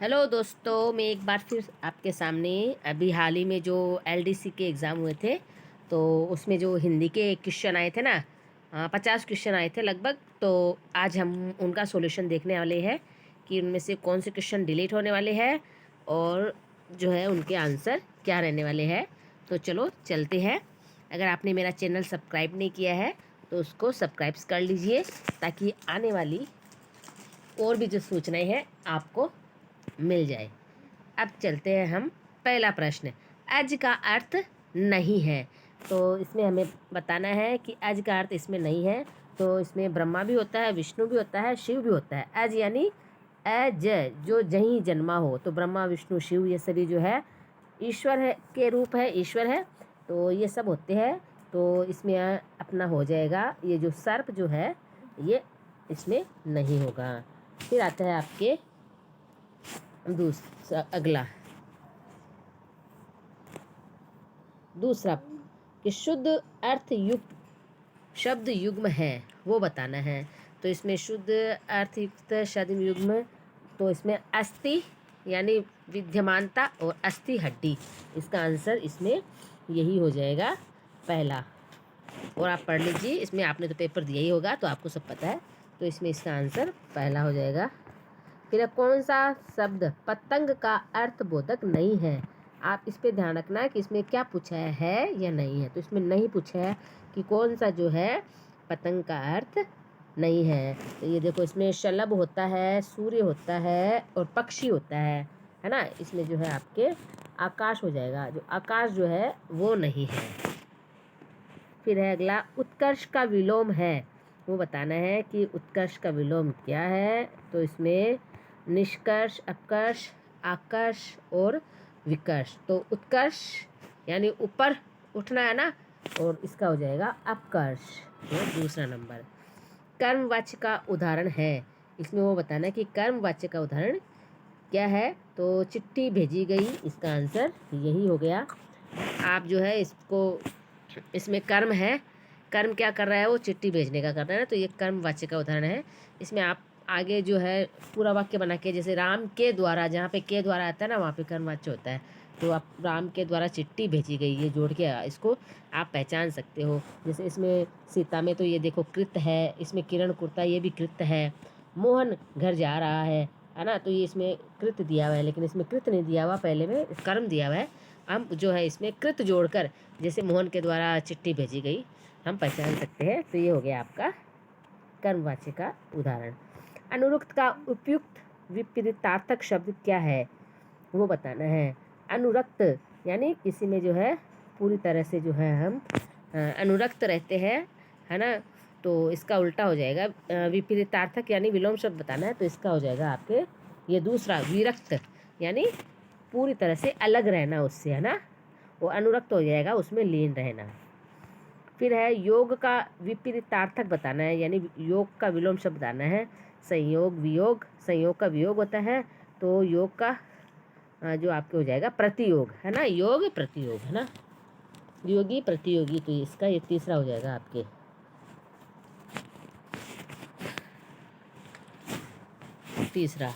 Hello दोस्तों, मैं एक बार फिर आपके सामने अभी हाल ही में जो एलडीसी के एग्ज़ाम हुए थे, तो उसमें जो हिंदी के क्वेश्चन आए थे ना, 50 क्वेश्चन आए थे लगभग। तो आज हम उनका सॉल्यूशन देखने वाले हैं कि उनमें से कौन से क्वेश्चन डिलीट होने वाले हैं और जो है उनके आंसर क्या रहने वाले हैं। तो चलो चलते हैं। अगर आपने मेरा चैनल सब्सक्राइब नहीं किया है तो उसको सब्सक्राइब कर लीजिए, ताकि आने वाली और भी जो सूचनाएं हैं आपको मिल जाए। अब चलते हैं हम। पहला प्रश्न, अज का अर्थ नहीं है। तो इसमें हमें बताना है कि अज का अर्थ इसमें नहीं है। तो इसमें ब्रह्मा भी होता है, विष्णु भी होता है, शिव भी होता है। अज यानी अज, जो जहीं जन्मा हो। तो ब्रह्मा विष्णु शिव ये सभी जो है ईश्वर है के रूप है, ईश्वर है। तो ये सब होते हैं। तो इसमें अपना हो जाएगा ये जो सर्प जो है ये इसमें नहीं होगा। फिर आता है आपके दूसरा कि शुद्ध अर्थ युक्त शब्द युग्म है, वो बताना है। तो इसमें शुद्ध अर्थ युक्त शब्द युग्म, तो इसमें अस्थि यानी विद्यमानता और अस्थि हड्डी, इसका आंसर इसमें यही हो जाएगा पहला। और आप पढ़ लीजिए, इसमें आपने तो पेपर दिया ही होगा तो आपको सब पता है। तो इसमें इसका आंसर पहला हो जाएगा। फिर कौन सा शब्द पतंग का अर्थबोधक नहीं है। आप इस पे ध्यान रखना कि इसमें क्या पूछा है या नहीं है। तो इसमें नहीं पूछा है कि कौन सा जो है पतंग का अर्थ नहीं है। तो ये देखो, इसमें शलभ होता है, सूर्य होता है और पक्षी होता है ना। इसमें जो है आपके आकाश हो जाएगा। जो आकाश जो है वो नहीं है। फिर है अगला, उत्कर्ष का विलोम है, वो बताना है कि उत्कर्ष का विलोम क्या है। तो इसमें निष्कर्ष, अपकर्ष, आकर्ष और विकर्ष। तो उत्कर्ष यानी ऊपर उठना है ना, और इसका हो जाएगा अपकर्ष। तो दूसरा नंबर। कर्मवाच्य का उदाहरण है, इसमें वो बताना है कि कर्मवाच्य का उदाहरण क्या है। तो चिट्ठी भेजी गई, इसका आंसर यही हो गया। आप जो है इसको, इसमें कर्म है, कर्म क्या कर रहा है, वो चिट्ठी भेजने का कर रहा है ना। तो ये कर्मवाच्य का उदाहरण है। इसमें आप आगे जो है पूरा वाक्य बना के, जैसे राम के द्वारा, जहाँ पे के द्वारा आता है ना वहाँ पे कर्मवाच्य होता है। तो आप राम के द्वारा चिट्ठी भेजी गई, ये जोड़ के इसको आप पहचान सकते हो। जैसे इसमें सीता में तो ये देखो कृत है, इसमें किरण कुर्ता ये भी कृत है। मोहन घर जा रहा है ना। तो ये इसमें कृत दिया हुआ है, लेकिन इसमें कृत नहीं दिया हुआ, पहले में कर्म दिया हुआ है। हम जो है इसमें कृत जोड़कर, जैसे मोहन के द्वारा चिट्ठी भेजी गई, हम पहचान सकते हैं। तो ये हो गया आपका कर्मवाच्य का उदाहरण। अनुरुक्त का उपयुक्त विपरीतार्थक शब्द क्या है, वो बताना है। अनुरक्त यानी किसी में जो है पूरी तरह से जो है हम अनुरक्त रहते हैं, है ना। तो इसका उल्टा हो जाएगा विपरीतार्थक यानी विलोम शब्द बताना है। तो इसका हो जाएगा आपके ये दूसरा, विरक्त यानी पूरी तरह से अलग रहना उससे, है ना। वो अनुरक्त हो जाएगा, उसमें लीन रहना। फिर है योग का विपरीतार्थक बताना है, यानी योग का विलोम शब्द बताना है। संयोग वियोग, संयोग का वियोग होता है। तो योग का जो आपके हो जाएगा प्रतियोग, है ना। योग प्रतियोग, है ना, योगी प्रतियोगी। तो इसका ये तीसरा हो जाएगा आपके। तीसरा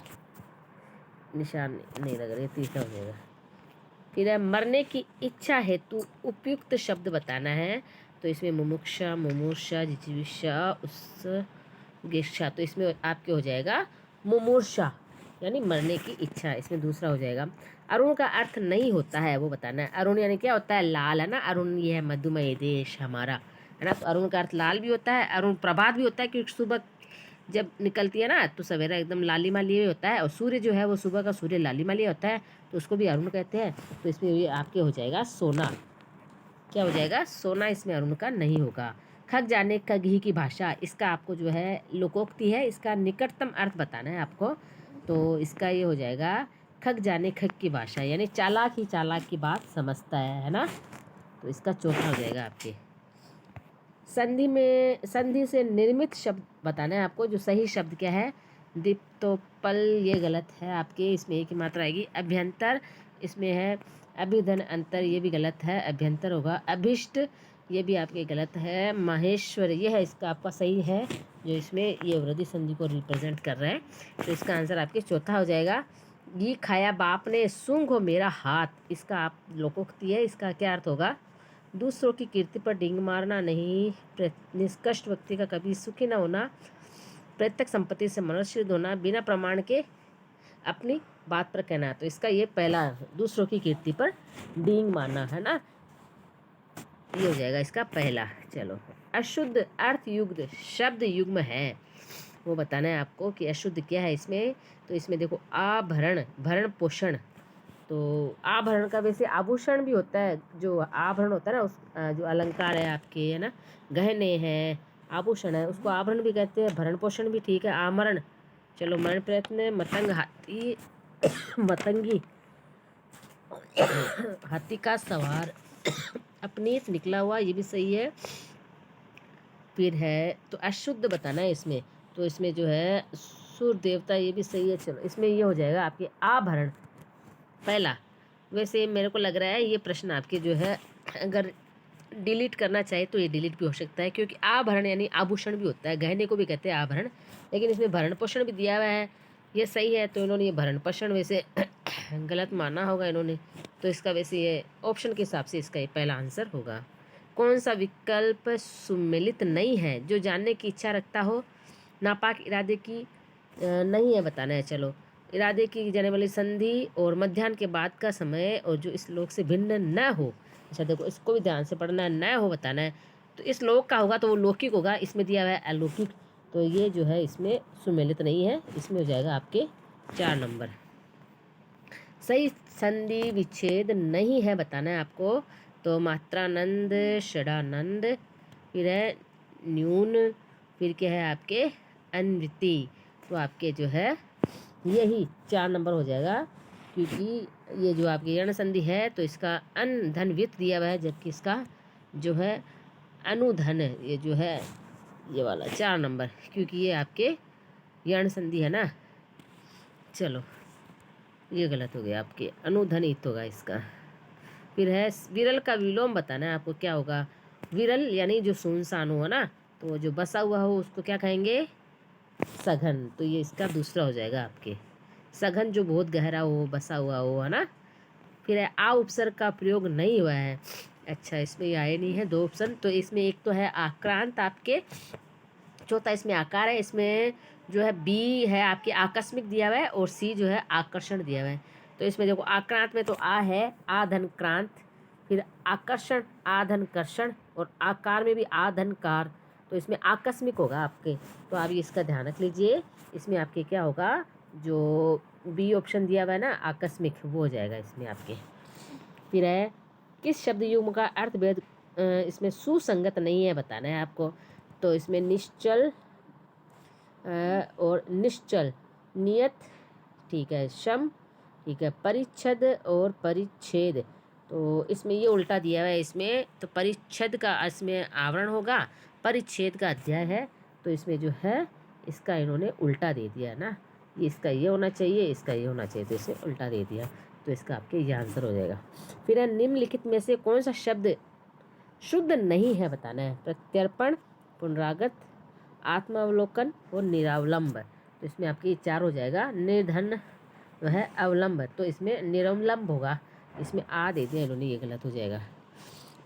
निशान नहीं लग रहा है, तीसरा हो जाएगा। फिर है मरने की इच्छा हेतु उपयुक्त शब्द बताना है। तो इसमें मुमुक्षा, मुमूर्षा, जिजीविषा, उस्गेच्छा। तो इसमें आपके हो जाएगा मुमूर्षा यानी मरने की इच्छा, इसमें दूसरा हो जाएगा। अरुण का अर्थ नहीं होता है, वो बताना है। अरुण यानी क्या होता है, लाल, है ना। अरुण ये है मधुमय देश हमारा, है ना। तो अरुण का अर्थ लाल भी होता है, अरुण प्रभात भी होता है, क्योंकि सुबह जब निकलती है ना तो सवेरा एकदम लालिमा लिए होता है। और सूर्य जो है वो सुबह का सूर्य लालिमा लिए होता है, तो उसको भी अरुण कहते हैं। तो इसमें ये आपके हो जाएगा सोना। क्या हो जाएगा, सोना। इसमें अरुण का नहीं होगा। खग जाने खगी की भाषा, इसका आपको जो है लोकोक्ति है, इसका निकटतम अर्थ बताना है आपको। तो इसका ये हो जाएगा खग जाने खग की भाषा, यानी चालाक ही चालाक की बात समझता है ना। तो इसका चौथा हो जाएगा आपके। संधि में, संधि से निर्मित शब्द बताना है आपको। जो सही शब्द क्या है, दीप्तोपल ये गलत है आपके, इसमें एक ही मात्रा आएगी। अभ्यंतर, इसमें है अभिधन अंतर, ये भी गलत है, अभ्यंतर होगा। अभिष्ट ये भी आपके गलत है। माहेश्वर ये है इसका आपका सही है, जो इसमें ये वृद्धि संधि को रिप्रेजेंट कर रहा है। तो इसका आंसर आपके चौथा हो जाएगा। घी खाया बाप ने सूंघ हो मेरा हाथ, इसका आप लोकोक्ति है। इसका क्या अर्थ होगा? दूसरों की कीर्ति पर डींग मारना नहीं, निष्कष्ट व्यक्ति का कभी सुखी न होना, प्रत्यक्ष संपत्ति से मनोचित होना, बिना प्रमाण के अपनी बात पर कहना। तो इसका ये पहला, दूसरों की कीर्ति पर डींग मारना है ना, ये हो जाएगा इसका पहला। चलो, अशुद्ध अर्थ युक्त शब्द युग्म है, वो बताना है आपको कि अशुद्ध क्या है इसमें। तो इसमें देखो, आभरण, भरण पोषण। तो आभरण का वैसे आभूषण भी होता है, जो आभरण होता है ना, उस जो अलंकार है आपके, है ना, गहने हैं, आभूषण है, उसको आभरण भी कहते हैं। भरण पोषण भी ठीक है। आमरण, चलो, मरण प्रयत्न, मतंग हाथी, मतंगी हाथी का सवार, अपनीत निकला हुआ, ये भी सही है। फिर है तो अशुद्ध बताना है इसमें। तो इसमें जो है सूर्य देवता, ये भी सही है। चलो, इसमें ये हो जाएगा आपके आभरण पहला। वैसे मेरे को लग रहा है ये प्रश्न आपके जो है, अगर डिलीट करना चाहे तो ये डिलीट भी हो सकता है, क्योंकि आभरण यानी आभूषण भी होता है, गहने को भी कहते हैं आभरण, लेकिन इसमें भरण पोषण भी दिया हुआ है, ये सही है। तो इन्होंने ये भरण पोषण वैसे गलत माना होगा इन्होंने, तो इसका वैसे ये ऑप्शन के हिसाब से इसका ये पहला आंसर होगा। कौन सा विकल्प सुमेलित नहीं है? जो जानने की इच्छा रखता हो, नापाक इरादे की नहीं है, बताना है। चलो, इरादे की जाने वाली संधि और मध्याह्न के बाद का समय, और जो इस लोक से भिन्न न हो। अच्छा देखो, इसको भी ध्यान से पढ़ना है, न हो बताना है। तो इस लोक का होगा तो वो लौकिक होगा, इसमें दिया हुआ है अलौकिक, तो ये जो है इसमें सुमेलित नहीं है, इसमें हो जाएगा आपके 4 नंबर। सही संधि विच्छेद नहीं है, बताना है आपको। तो मात्रानंद, षडानंद, फिर है न्यून, फिर क्या है आपके अन्वृत्ति। तो आपके जो है यही 4 नंबर हो जाएगा, क्योंकि ये जो आपकी यण संधि है तो इसका अन धन व्यत दिया हुआ है, जबकि इसका जो है अनुधन, ये जो है ये वाला 4 नंबर, क्योंकि ये आपके यण संधि है ना। चलो, ये गलत हो गया, आपके अनुधनित होगा इसका। फिर है विरल का विलोम बताना है आपको, क्या होगा? विरल यानी जो सुनसान हो ना, तो जो बसा हुआ हो उसको क्या कहेंगे? सघन। तो ये इसका दूसरा हो जाएगा आपके, सघन जो बहुत गहरा हो, बसा हुआ हो, है ना। फिर है आ उपसर्ग का प्रयोग नहीं हुआ है। अच्छा, इसमें ये आए नहीं है 2 ऑप्शन, तो इसमें एक तो है आक्रांत आपके, चौथा इसमें आकार है, इसमें जो है बी है आपके आकस्मिक दिया हुआ है, और सी जो है आकर्षण दिया हुआ है। तो इसमें देखो, आक्रांत में तो आ है आधन क्रांत, फिर आकर्षण आधन कर्षण, और आकार में भी आधन कार, तो इसमें आकस्मिक होगा आपके। तो आप इसका ध्यान रख लीजिए, इसमें आपके क्या होगा, जो बी ऑप्शन दिया हुआ है ना आकस्मिक, वो हो जाएगा इसमें आपके। फिर है किस शब्द युग्म का अर्थ भेद इसमें सुसंगत नहीं है, बताना है आपको। तो इसमें निश्चल और निश्चल, नियत, ठीक है, शम, ठीक है, परिच्छद और परिच्छेद। तो इसमें ये उल्टा दिया हुआ है इसमें, तो परिच्छद का इसमें आवरण होगा, परिच्छेद का अध्याय है, तो इसमें जो है इसका इन्होंने उल्टा दे दिया है ना, ये इसका ये होना चाहिए, इसका ये होना चाहिए, तो इसे उल्टा दे दिया, तो इसका आपके ये आंसर हो जाएगा। फिर है निम्नलिखित में से कौन सा शब्द शुद्ध नहीं है, बताना है। प्रत्यर्पण, पुनरागत, आत्मावलोकन और निरावलंब। तो इसमें आपके 4 हो जाएगा। निर्धन जो है अवलंब, तो इसमें निरवलंब होगा, इसमें आ दे दिया इन्होंने, ये गलत हो जाएगा।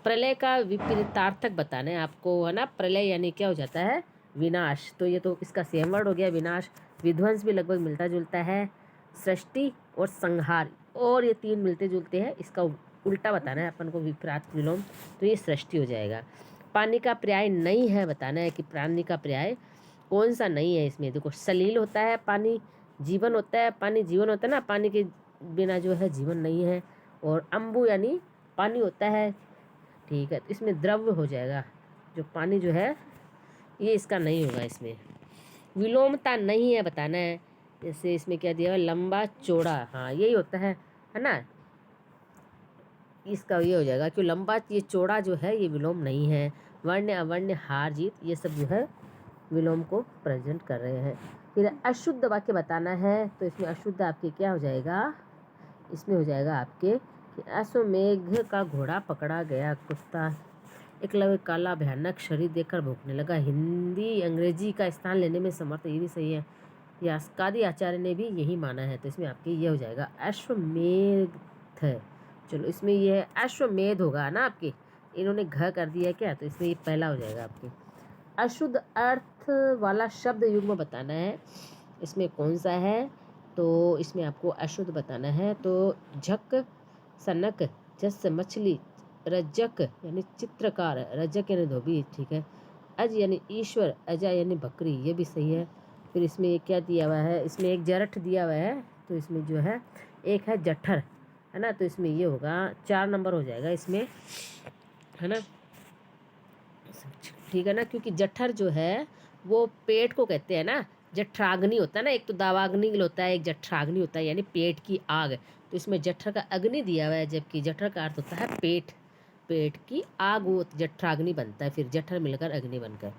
प्रलय का विपरीतार्थक बताना है आपको, है ना। प्रलय यानी क्या हो जाता है? विनाश। तो ये तो इसका सेम वर्ड हो गया, विनाश। विध्वंस भी लगभग मिलता जुलता है। सृष्टि और संहार, और ये 3 मिलते जुलते हैं, इसका उल्टा बताना है अपन को, विपरीत विलोम, तो ये सृष्टि हो जाएगा। पानी का पर्याय नहीं है, बताना है कि पानी का पर्याय कौन सा नहीं है इसमें। देखो, सलील होता है पानी, जीवन होता है पानी, जीवन होता है ना, पानी के बिना जो है जीवन नहीं है। और अम्बु यानी पानी होता है, ठीक है, तो इसमें द्रव्य हो जाएगा, जो पानी जो है ये इसका नहीं होगा इसमें। विलोमता नहीं है, बताना है। जैसे इसमें क्या दिया है, लंबा चौड़ा, हाँ यही होता है ना, इसका ये हो जाएगा कि लंबा, ये चौड़ा जो है ये विलोम नहीं है। वर्ण अवर्ण हार जीत, ये सब जो है विलोम को प्रेजेंट कर रहे हैं। फिर अशुद्ध वाक्य बताना है, तो इसमें अशुद्ध आपके क्या हो जाएगा, इसमें हो जाएगा आपके कि अश्वमेघ का घोड़ा पकड़ा गया, कुत्ता एकलव्य काला भयानक शरीर देखकर भौंकने लगा। हिंदी अंग्रेजी का स्थान लेने में समर्थ, ये भी सही है। यास्कादि आचार्य ने भी यही माना है, तो इसमें आपके ये हो जाएगा अश्वमेध। चलो इसमें ये है अश्वमेध होगा ना आपके, इन्होंने घ कर दिया क्या, तो इसमें ये पहला हो जाएगा आपके। अशुद्ध अर्थ वाला शब्द युग्म बताना है, इसमें कौन सा है, तो इसमें आपको अशुद्ध बताना है। तो झक, सनक, जस, मछली, रज्जक यानी चित्रकार, रज्जक यानी धोबी, ठीक है। अज यानी ईश्वर, अजा यानी बकरी, ये भी सही है। फिर इसमें क्या दिया हुआ है, इसमें एक जरठ दिया हुआ है, तो इसमें जो है एक है जठर, है ना, तो इसमें ये होगा 4 नंबर हो जाएगा इसमें, है ना, ठीक है ना, क्योंकि जठर जो है वो पेट को कहते हैं ना, जठराग्नि होता है ना, एक तो दावाग्नि होता है, एक जठराग्नि होता है यानी पेट की आग, तो इसमें जठर का अग्नि दिया हुआ है, जबकि जठर का अर्थ होता है पेट, पेट की आग, वो जठराग्नि बनता है, फिर जठर मिलकर अग्नि बनकर।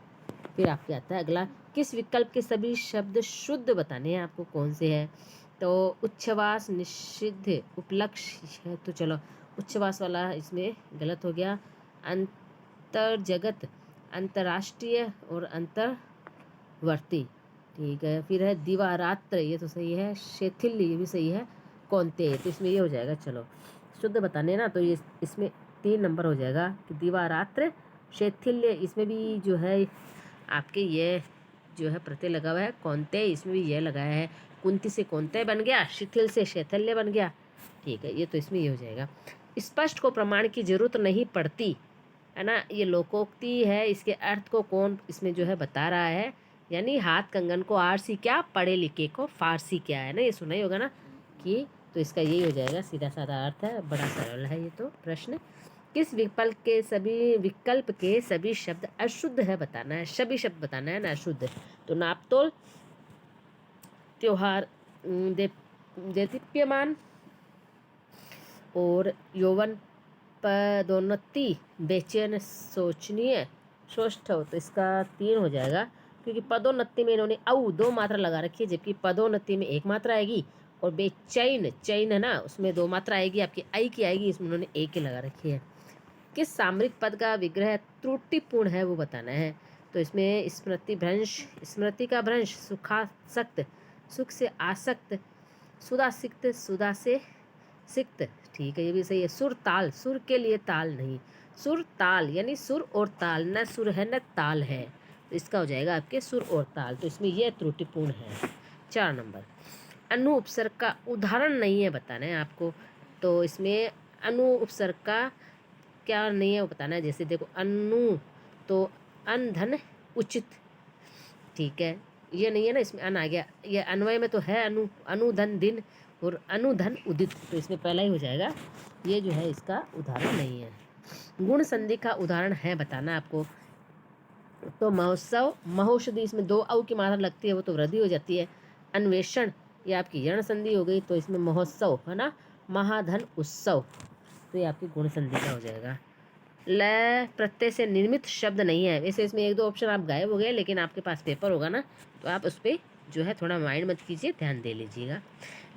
फिर आपके आता है अगला, किस विकल्प के सभी शब्द शुद्ध बताने हैं आपको, कौन से हैं, तो उच्छ्वास, निषिद्ध, उपलक्ष्य है, तो चलो उच्छ्वास वाला इसमें गलत हो गया। अंतर जगत, अंतर्राष्ट्रीय और अंतर्वर्ती, ठीक है। फिर है दिवारात्र, ये तो सही है। शैथिल्य, ये भी सही है। कौनते, तो इसमें ये हो जाएगा, चलो शुद्ध बताने ना, तो ये इसमें 3 नंबर हो जाएगा कि दिवारात्र, शैथिल्य, इसमें भी जो है आपके ये जो है प्रत्यय लगा हुआ है। कौनते, इसमें भी ये लगाया है, कुंती से कौनते बन गया, शिथिल से शैथिल्य बन गया, ठीक है, ये तो इसमें ये हो जाएगा। स्पष्ट को प्रमाण की जरूरत नहीं पड़ती, है ना, ये लोकोक्ति है, इसके अर्थ को कौन इसमें जो है बता रहा है, यानी हाथ कंगन को आरसी क्या, पढ़े लिखे को फारसी क्या, है ना, ये सुना ही होगा ना कि, तो इसका यही हो जाएगा, सीधा साधा अर्थ है, बड़ा सरल है ये तो प्रश्न। किस विकल्प के सभी शब्द अशुद्ध है बताना है, सभी शब्द बताना है ना अशुद्ध, तो नापतोल, त्योहार, देदीप्यमान और यौवन, पदोन्नति, बेचैन, सोचनीय, सौष्ठव, तो इसका 3 हो जाएगा, क्योंकि पदोन्नति में इन्होंने औ 2 मात्रा लगा रखी है, जबकि पदोन्नति में 1 मात्रा आएगी, और बेचैन, चैन है ना, उसमें 2 मात्रा आएगी, आपकी आई की आएगी, इसमें उन्होंने 1 की लगा रखी है। किस सामरिक पद का विग्रह त्रुटिपूर्ण है वो बताना है, तो इसमें स्मृति भ्रंश, स्मृति का भ्रंश, सुखासक्त, सुख से आसक्त, सुदासिक्त, सुदा से सिक्त, ठीक है, ये भी सही है। सुर ताल, सुर के लिए ताल नहीं, सुर ताल यानी सुर और ताल, न सुर है न ताल है, तो इसका हो जाएगा आपके सुर और ताल, तो इसमें यह त्रुटिपूर्ण है। 4 नंबर, अनु उपसर्ग का उदाहरण नहीं है बताना है आपको, तो इसमें अनु उपसर्ग का क्या नहीं है वो बताना है, जैसे देखो अनु, तो अन धन उचित, ठीक है, ये नहीं है ना, इसमें अन आ गया, ये अन्वय में तो है अनु, अनुधन दिन और अनुधन उदित, तो इसमें पहला ही हो जाएगा, ये जो है इसका उदाहरण नहीं है। गुण संधि का उदाहरण है बताना आपको, तो महोत्सव, महौषधि, इसमें 2 औ की मात्रा लगती है, वो तो वृद्धि हो जाती है। अन्वेषण, ये आपकी यण संधि हो गई, तो इसमें महोत्सव, है ना, महाधन उत्सव, तो ये आपकी गुण संधि का हो जाएगा। ल प्रत्यय से निर्मित शब्द नहीं है, वैसे इसमें 1-2 ऑप्शन आप गायब हो गए, लेकिन आपके पास पेपर होगा ना, तो आप उस पर जो है थोड़ा माइंड मत कीजिए, ध्यान दे लीजिएगा।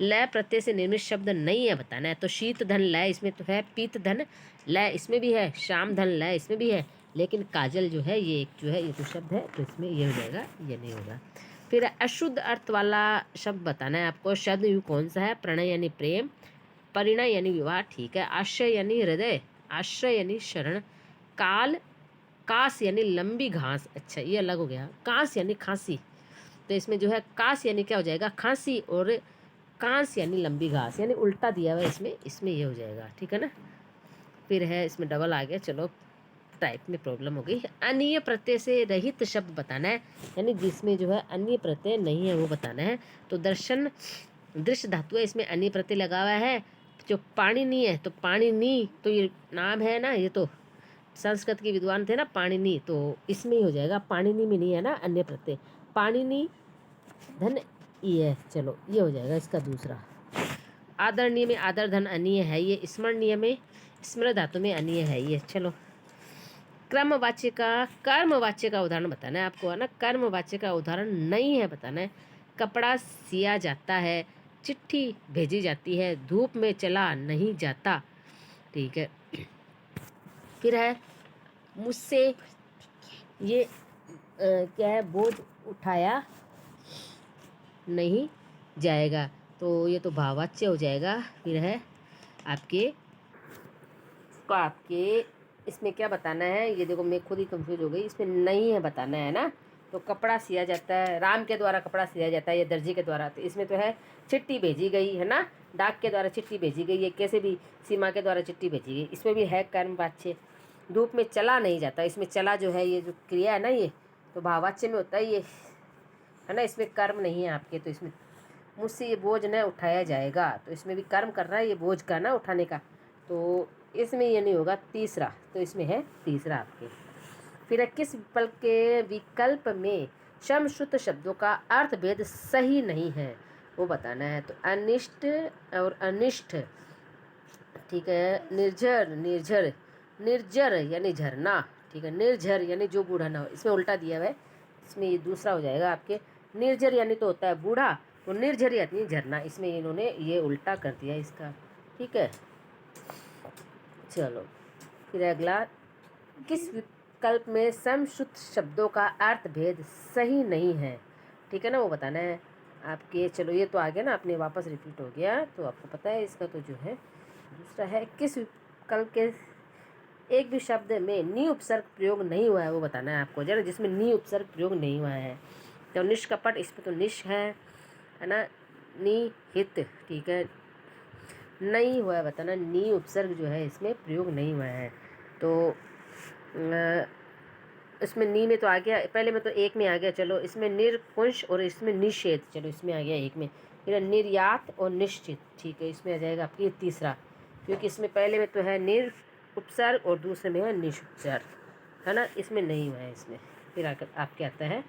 ल प्रत्यय से निर्मित शब्द नहीं है बताना है, तो शीत धन ल इसमें तो है, पीत धन ल इसमें भी है, शाम धन ल इसमें भी है, लेकिन काजल जो है ये एक जो है ये तो शब्द है, तो इसमें ये हो जाएगा, ये नहीं होगा। फिर अशुद्ध अर्थ वाला शब्द बताना है आपको, शब्द यू कौन सा है, प्रणय यानी प्रेम, परिणय यानी विवाह, ठीक है, आश्रय यानी हृदय, आश्रय यानी शरण, काल, कास यानी लंबी घास, अच्छा ये अलग हो गया, कांस यानी खांसी, तो इसमें जो है कास यानी क्या हो जाएगा, खांसी, और कांस यानी लंबी घास, यानी उल्टा दिया हुआ है इसमें, इसमें ये हो जाएगा, ठीक है ना। फिर है इसमें डबल आ गया, चलो टाइप में प्रॉब्लम हो गई। अन्य प्रत्यय से रहित शब्द बताना है, यानी जिसमें जो है अन्य प्रत्यय नहीं है वो बताना है, तो दर्शन, दृश्य धातु है, इसमें अन्य प्रत्यय लगा हुआ है, जो पाणिनि है, तो पाणिनि तो ये नाम है ना, ये तो संस्कृत के विद्वान थे ना पाणिनि, तो इसमें ही हो जाएगा, पाणिनि में नहीं है ना अन्य प्रत्यय, पाणिनि धन ये, चलो ये हो जाएगा इसका दूसरा। आदरणीय में आदर धन अनीय है ये, स्मरणीय में स्मृ धातु में अनीय है ये, चलो। क्रमवाच्य का कर्मवाच्य का उदाहरण बताना है आपको, है ना, कर्मवाच्य का उदाहरण नहीं है बताना है। कपड़ा सिया जाता है, चिट्ठी भेजी जाती है, धूप में चला नहीं जाता, ठीक है। फिर है मुझसे ये क्या है, बोझ उठाया नहीं जाएगा। तो ये तो भाववाच्य हो जाएगा। फिर है आपके इसमें क्या बताना है, ये देखो मैं खुद ही कंफ्यूज हो गई, इसमें नहीं है बताना है ना। तो कपड़ा सिया जाता है, राम के द्वारा कपड़ा सिया जाता है या दर्जी के द्वारा, तो इसमें तो है चिट्ठी भेजी गई है ना, डाक के द्वारा चिट्ठी भेजी गई है, कैसे भी सीमा के द्वारा चिट्ठी भेजी गई, इसमें भी है कर्म वाच्य। धूप में चला नहीं जाता, इसमें चला जो है ये जो क्रिया है ना, ये तो भाववाच्य में होता है ये, है ना। इसमें कर्म नहीं है आपके, तो इसमें मुझसे ये बोझ न उठाया जाएगा, तो इसमें भी कर्म कर रहा है ये बोझ का ना उठाने का, तो इसमें ये नहीं होगा तीसरा, तो इसमें है तीसरा आपके। फिर है किस विकल्प में शम श्रुत शब्दों का अर्थ भेद सही नहीं है, वो बताना है। तो अनिष्ट और अनिष्ट, ठीक है। निर्झर निर्झर, निर्जर यानी झरना, ठीक है। निर्झर यानी जो बूढ़ा ना हो, इसमें उल्टा दिया हुआ है, इसमें ये दूसरा हो जाएगा आपके। निर्जर यानी तो होता है बूढ़ा, तो निर्झर यानी झरना, इसमें इन्होंने ये उल्टा कर दिया इसका, ठीक है। चलो फिर अगला, किस विकल्प में समश्रुत शब्दों का अर्थ भेद सही नहीं है, ठीक है ना, वो बताना है आपके। चलो ये तो आ गया ना, अपने वापस रिपीट हो गया, तो आपको पता है इसका तो जो है दूसरा है, किस विकल्प के एक भी शब्द में नी उपसर्ग प्रयोग नहीं हुआ है, वो बताना है आपको जरा, जिसमें नी उपसर्ग प्रयोग नहीं हुआ है। तो निष्कपट, इसमें तो निश है ना, निहित, ठीक है, नहीं हुआ है बताना, नी उपसर्ग जो है इसमें प्रयोग नहीं हुआ है। तो इसमें नी में तो आ गया, पहले में तो एक में आ गया, चलो इसमें निर्कुंश और इसमें निषेध, चलो इसमें आ गया एक में। फिर निर्यात और निश्चित, ठीक है, इसमें आ जाएगा आपकी तीसरा, क्योंकि इसमें पहले में तो है निर उपसर्ग और दूसरे में है निश उपसर्ग, है ना, इसमें नहीं हुआ है इसमें। फिर आकर आपके आता है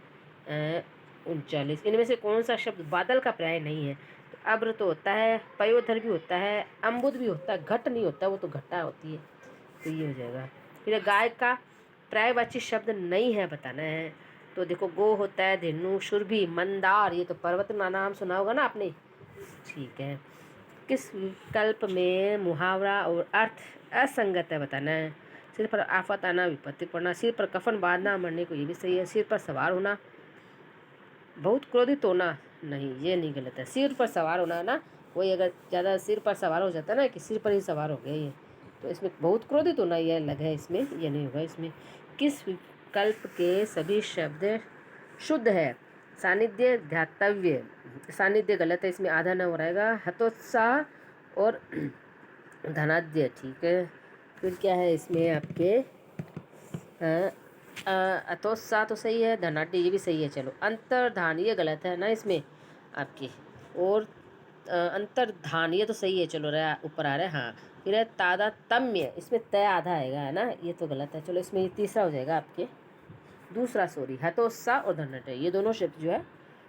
39, इनमें से कौन सा शब्द बादल का पर्याय नहीं है। तो अब्र तो होता है, पयोधर भी होता है, अम्बुद भी होता है, घट नहीं होता, वो तो घटा होती है, तो ये हो जाएगा। फिर गाय का पर्यायवाची शब्द नहीं है बताना है। तो देखो गो होता है, धेनु, सुरभि, मंदार, ये तो पर्वत का नाम सुना होगा ना आपने, ठीक है। किस विकल्प में मुहावरा और अर्थ असंगत है बताना है। सिर पर आफत आना, विपत्ति पड़ना, सिर पर कफन बांधना, मरने को, ये भी सही है। सिर पर सवार होना, बहुत क्रोधित होना, नहीं ये नहीं, गलत है। सिर पर सवार होना ना, वही अगर ज़्यादा सिर पर सवार हो जाता ना, कि सिर पर ही सवार हो गया ये, तो इसमें बहुत क्रोधित होना ये अलग है, इसमें ये नहीं होगा। इसमें किस विकल्प के सभी शब्द शुद्ध है। सानिध्य, ध्यातव्य, सानिध्य गलत है, इसमें आधा न हो रहेगा। हतोत्साह और धनाद्य, ठीक है। फिर क्या है इसमें आपके अतोत्साह तो सही है, धनाट्य ये भी सही है। चलो अंतर्धान ये गलत है ना इसमें आपकी, और अंतर्धान ये तो सही है, चलो रहा ऊपर आ रहा है, हाँ। फिर है तादात्म्य, इसमें तय आधा आएगा, है ना, ये तो गलत है। चलो इसमें ये तीसरा हो जाएगा आपके, दूसरा सॉरी, हतोत्साह और धनाट्य ये दोनों शब्द जो है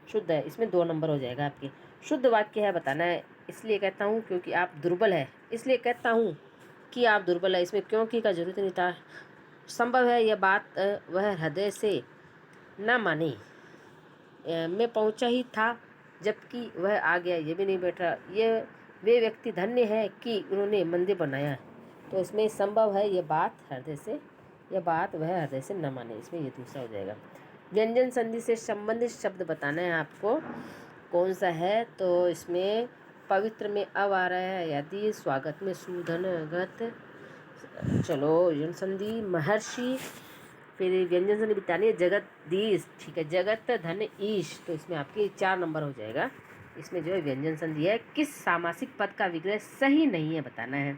शुद्ध है, इसमें 2 नंबर हो जाएगा आपके। शुद्ध वाक्य है बताना है, इसलिए कहता हूँ क्योंकि आप दुर्बल है, इसलिए कहता हूँ कि आप दुर्बल है, इसमें क्योंकि का जरूरत नहीं था। संभव है यह बात वह हृदय से न मानी, मैं पहुंचा ही था जबकि वह आ गया, ये भी नहीं बैठा, ये वे व्यक्ति धन्य है कि उन्होंने मंदिर बनाया। तो इसमें संभव है यह बात हृदय से, यह बात वह हृदय से न माने, इसमें ये दूसरा हो जाएगा। व्यंजन संधि से संबंधित शब्द बताना है आपको कौन सा है। तो इसमें पवित्र में अब आ रहा है यदि, स्वागत में सुधनगत, चलो व्यंजन संधि महर्षि, फिर व्यंजन संधि बतानी है जगदीश, ठीक है, जगत धन ईश, तो इसमें आपके 4 नंबर हो जाएगा। इसमें जो है व्यंजन संधि है। किस सामासिक पद का विग्रह सही नहीं है बताना है।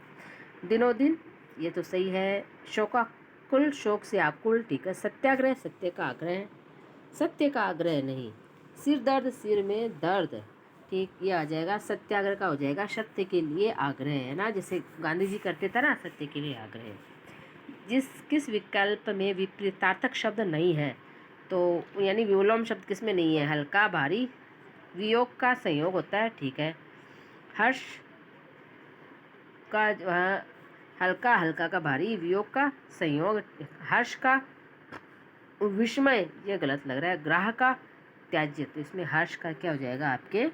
दिनों दिन, ये तो सही है। शोकाकुल, शोक से आकुल, ठीक है। सत्याग्रह, सत्य का आग्रह, सत्य का आग्रह नहीं। सिर दर्द, सिर में दर्द, ठीक, ये आ जाएगा, सत्याग्रह का हो जाएगा, सत्य के लिए आग्रह, है ना, जैसे गांधी जी करते थे ना, सत्य के लिए आग्रह। किस विकल्प में विपरीतार्थक शब्द नहीं है। तो यानी विलोम शब्द किस में नहीं है। हल्का, भारी, वियोग का संयोग होता है, ठीक है। हर्ष का हल्का, हल्का का भारी, वियोग का संयोग, हर्ष का विस्मय, ये गलत लग रहा है। ग्राह का त्याज्य, तो इसमें हर्ष का क्या हो जाएगा आपके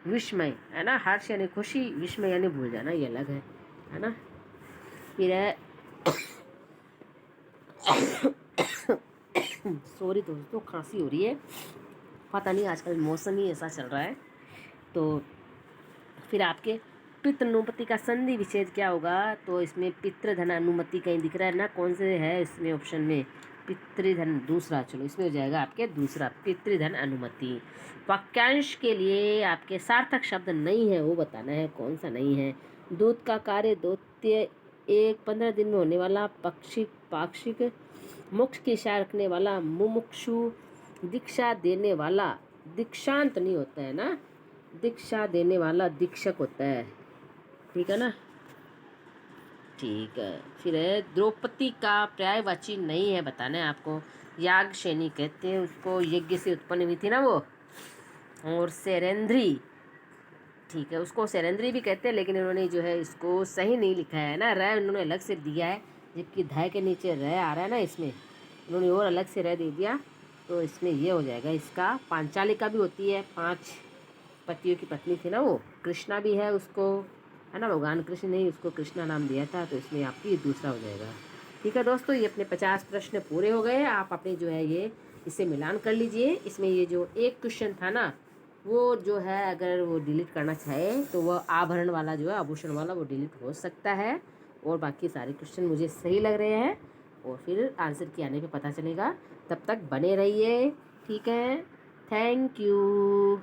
विस्मय, है ना। हर्ष यानी खुशी, विस्मय यानी भूल जाना, ये अलग है ना। फिर है सॉरी दोस्तों, खांसी हो रही है। पता नहीं आजकल मौसम ही ऐसा चल रहा है। तो फिर आपके पितृनुपति का संधि विच्छेद क्या होगा? तो इसमें पितृधन अनुमति कहीं दिख रहा है ना, कौन से है इसमें ऑप्शन में? पितृधन दूसरा, चलो इसमें हो जाएगा आपके दूसरा, पितृधन अनुमति। वाक्यांश के लिए आपके सार्थक शब्द नहीं है, वो बताना है कौन सा नहीं है। दूत का कार्य दौत्य, एक 15 दिन में होने वाला, पाक्षिक, मोक्ष की इच्छा रखने वाला, मुमुक्षु, दीक्षा देने वाला, दीक्षांत नहीं होता है ना, दीक्षा देने वाला दीक्षक होता है, ठीक है ना। ठीक है, फिर है द्रौपदी का पर्यायवाची नहीं है, बताना है आपको। याज्ञसेनी कहते हैं उसको, यज्ञ से उत्पन्न हुई थी ना वो। और सेरेंद्री, ठीक है, उसको सेरेंद्री भी कहते हैं, लेकिन इन्होंने जो है इसको सही नहीं लिखा है ना, र इन्होंने अलग से दिया है, जबकि ध के नीचे र आ रहा है ना, इसमें इन्होंने और अलग से र दे दिया, तो इसमें ये हो जाएगा इसका। पांचालिका भी होती है, 5 पतियों की पत्नी थी ना वो, कृष्णा भी है उसको, है ना, भगवान कृष्ण ने ही उसको कृष्णा नाम दिया था, तो इसमें आपकी दूसरा हो जाएगा। ठीक है दोस्तों, ये अपने 50 प्रश्न पूरे हो गए। आप अपने जो है ये इससे मिलान कर लीजिए। इसमें ये जो एक क्वेश्चन था ना, वो जो है अगर वो डिलीट करना चाहे तो वह आभरण वाला जो है, आभूषण वाला, वो डिलीट हो सकता है। और बाकी सारे क्वेश्चन मुझे सही लग रहे हैं, और फिर आंसर की आने पे पता चलेगा। तब तक बने रहिए, ठीक है, थैंक यू।